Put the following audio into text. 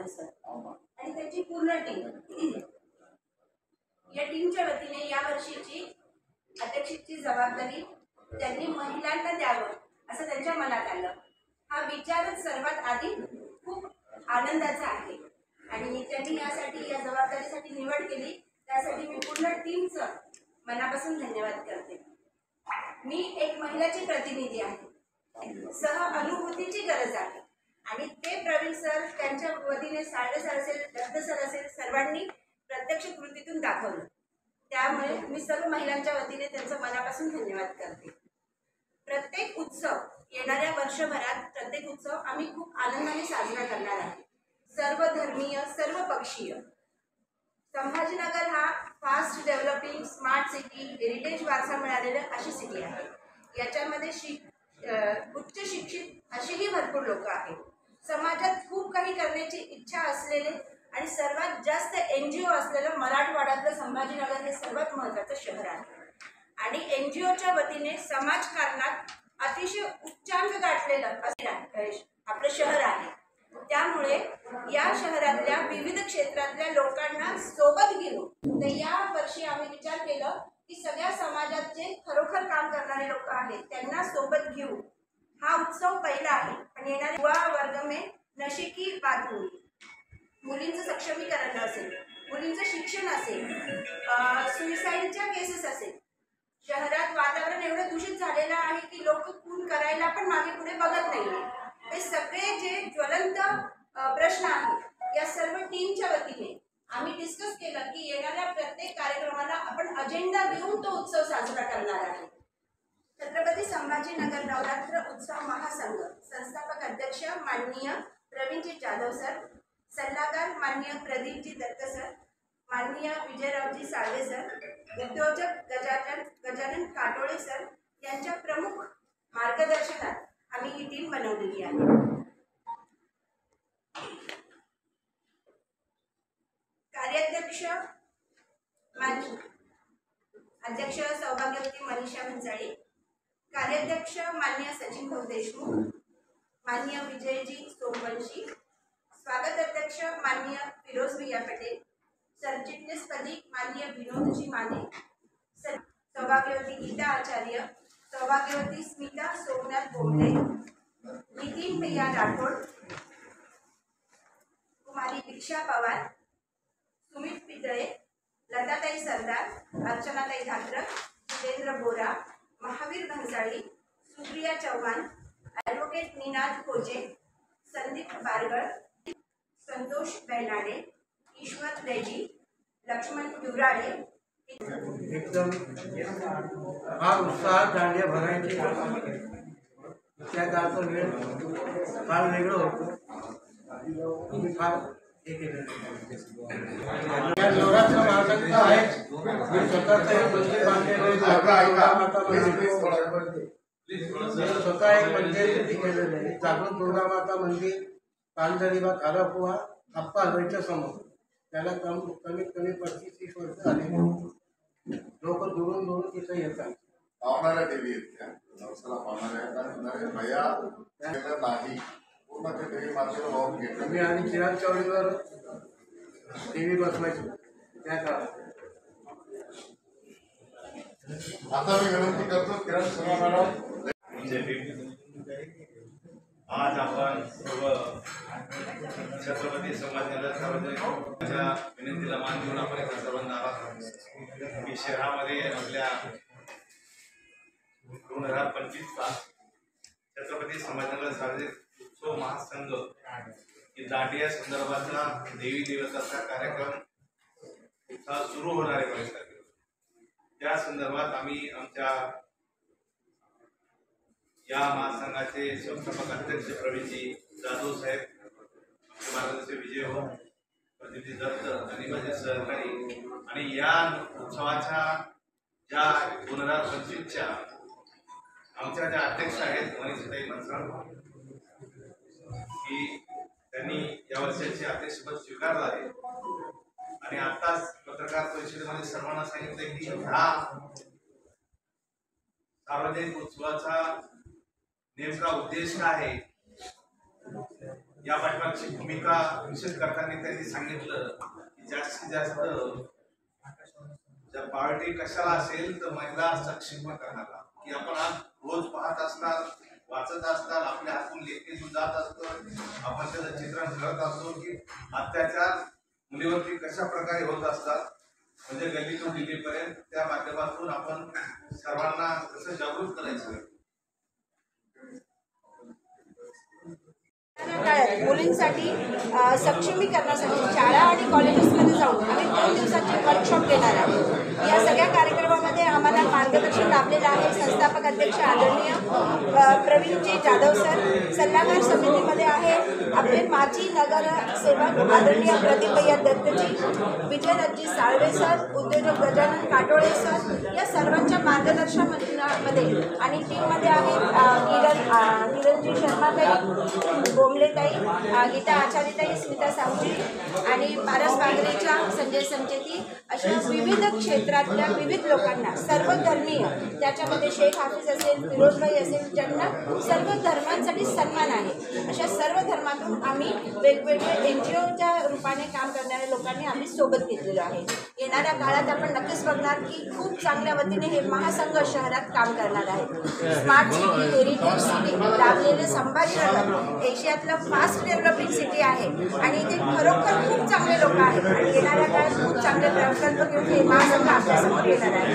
Jadhav sir आणि त्यांची पूर्ण टीम। या टीमच्या वतीने या वर्षीची अध्यक्षतेची जबाबदारी त्यांनी महिलांना द्यावं असं त्यांच्या मनात आलं। हा विचारच सर्वात आधी खूप आनंदाचा आहे आणि त्यांनी यासाठी या जबाबदारीसाठी निवड केली, त्यासाठी मी पूर्ण टीमचं मनापासून धन्यवाद करते। मी एक महिलाची प्रतिनिधी आहे, सह अनुभूतीची गरज आहे आणि ते प्रवीण सर त्यांच्या वतीने साळवे सर असेल, दत्त सर असेल, सर्वांनी प्रत्यक्ष कृतीतून दाखवलं। त्यामुळे मी सर्व महिलांच्या वतीने त्यांचं मनापासून धन्यवाद करते। प्रत्येक उत्सव येणाऱ्या वर्षभरात प्रत्येक उत्सव आम्ही खूप आनंदाने साजरा करणार आहे, सर्व धर्मीय, सर्व पक्षीय। संभाजीनगर हा fast developing smart city heritage वारसा मिळालेला अशी सिटी आहे। याच्यामध्ये उच्च शिक्षित अशीही भरपूर लोक आहेत, समाजात खूप काही करण्याची इच्छा असलेले आणि सर्वात जास्त NGO असलेलं मराठवाड्यातलं संभाजीनगर हे सर्वात महत्त्वाचं शहर आहे आणि NGOच्या वतीने समाजकारणात अतिशय उच्चांक गाठलेलं आपलं शहर आहे। त्यामुळे या शहरातल्या विविध क्षेत्रातल्या लोकांना सोबत घेऊन तर या वर्षी आम्ही विचार केलं की सगळ्या समाजात जे खरोखर काम करणारे लोक आहेत त्यांना सोबत घेऊन हा उत्सव पहिला आहे आणि येणारे युवा वर्ग में नशे की बात होईल। मुलींचं सक्षमीकरण असेल, मुलींचं शिक्षण असेल, सुसाईडच्या केसेस असेल, शहरात वातावरण एवढं दूषित झालेलं आहे की लोक खून करायला पण मागे पुढे बघत नाहीये। हे सगळे जे ज्वलंत प्रश्न आहेत या सर्व टीमच्या वतीने आम्ही डिस्कस केलं की येणाऱ्या प्रत्येक कार्यक्रमाला आपण अजेंडा घेऊन तो उत्सव साजरा करणार आहे। छत्रपती संभाजीनगर नवरात्र उत्सव महासंघ संस्थापक अध्यक्ष माननीय प्रवीणजी जाधव सर, सल्लागार माननीय प्रदीपजी दत्त सर, माननीय विजयरावजी साळवे सर, उद्योजक गजानन काटोळे सर यांच्या प्रमुख मार्गदर्शनात आम्ही ही टीम बनवलेली आहे। कार्याध्यक्ष अध्यक्ष सौभाग्यवती मनीषा भन्साळी, कार्याध्यक्ष माननीय सचिन भाऊ देशमुख, माननीय विजयजी सोमवंशी, स्वागत अध्यक्ष माननीय फिरोज भैया पटेल, सरचिटणीसपदी माननीय विनोदजी माने, सौभाग्यवती गीता आचार्य, सौभाग्यवती स्मिता सोमनाथ बोमले, नितीन भैया राठोड, कुमारी दीक्षा पवार, सुमित पितळे, लताताई सरदार, अर्चनाताई धात्र, जितेंद्र बोरा, महावीर भन्साळी, सुप्रिया चव्हाण, ॲडव्होकेट निनाद खोजे, संदीप बारगळ, संतोष बेनाडे, ईश्वर रेड्डी, लक्ष्मण दुराळे। एकदम फार उत्साहात दांडिया भरायची त्या काळचा वेळ फार वेगळं होतं। तुम्ही फार हे केलं। नवरात्र महासंघ आहे, मी स्वतःच एक मंदिर बांधलेलं स्वतः एक मंदिर केलेलं आहे, जागृत दुर्गा माता मंदिर, पानझरीबा खारापुवा अप्पा हलवाईच्या समोर। त्याला कमीत कमी 35-30 वर्ष झाले। लोक दुरून दुरून तिथे येतात, पावणाऱ्या देवी आहेत, नवसाला पावणाऱ्या भया नाही पूर्ण ते देवी मातेला वाहून घेतलं मी आणि चिराग चौडीवर देवी बसवायचो त्या काळात। आता मी विनंती करतो किरण शर्मा मॅडम। आज आपण सर्व छत्रपती संभाजीनगर सार्वजनिकच्या विनंतीला मान देऊन आपण एका सर्वांना आहोत की शहरामध्ये आपल्या 2025चा छत्रपती संभाजीनगर सार्वजनिक उत्सव महासंघ ही दांडिया संदर्भातला देवी देवताचा कार्यक्रम सुरू होणार आहे। त्या संदर्भात आम्ही आमच्या या महासंघाचे संस्थापक अध्यक्ष प्रवीणजी जाधव साहेब, मार्गदर्शक विजय भाऊ, प्रदीपजी दत्त आणि माझे सहकारी आणि या उत्सवाच्या ज्या 2025च्या आमच्या ज्या अध्यक्ष आहेत मनीषाताई भन्साळ की त्यांनी या वर्षाचे अध्यक्षपद स्वीकारलं आहे आणि आताच पत्रकार परिषदेमध्ये सर्वांना सांगितलं की ह्या सार्वजनिक उत्सवाचा नेमका उद्देश काय आहे या पाठीमागची भूमिका निश्चित करताना त्यांनी सांगितलं की जास्तीत जास्त जर पार्टी कशाला असेल तर महिला सक्षमीकरणाला, की आपण आज रोज पाहत असणार, वाचत असतात, आपल्या हातून लेखणीतून जात असतो, आपण त्याचं चित्रण करत असतो की अत्याचार मुलीवरती कशा प्रकारे होत असतात, म्हणजे गल्लीतून दिल्लीपर्यंत त्या माध्यमातून आपण सर्वांना कसं जागृत करायचं. काळात मुलींसाठी सक्षमीकरणासाठी शाळा आणि कॉलेजेसमध्ये जाऊन आम्ही 2 दिवसाचे वर्कशॉप घेणार आहोत. या सगळ्या कार्यक्रमामध्ये आम्हाला मार्गदर्शन लाभलेलं आहे संस्थापक अध्यक्ष आदरणीय प्रवीणजी जाधव सर, सल्लागार समितीमध्ये आहे आपले माजी नगरसेवक आदरणीय प्रदीप भैया दत्तजी, विजयराजजी साळवे सर, उद्योजक गजानन काटोळे सर, या सर्वांच्या मार्गदर्शनामध्ये आणि टीममध्ये आहेत किरणजी शर्माताई, गोमलेताई, गीता आचार्यताई, स्मिता सावजी आणि पारस बांगरेच्या संजय संचेती, अशा विविध क्षेत्रातल्या विविध लोकांना, सर्व धर्मीय, त्याच्यामध्ये शेख हाफिज असेल, फिरोजभाई असेल, ज्यांना सर्व धर्मांसाठी सन्मान आहे, अशा सर्व धर्मातून आम्ही वेगवेगळे NGOच्या रूपाने काम करणाऱ्या लोकांनी आम्ही सोबत घेतलेलो आहे. येणाऱ्या काळात आपण नक्कीच बघणार की खूप चांगल्या वतीने हे महासंघ शहरात काम करणार आहे. स्मार्ट सिटी, हेरिटेज सिटी लाभलेले संभाजीनगर एशियातलं फास्ट डेव्हलपिंग सिटी आहे आणि इथे खरोखर खूप चांगले लोक आहेत आणि येणाऱ्या काळात खूप चांगले प्रकल्प घेऊन हे महासंघ आपल्यासमोर येणार आहे.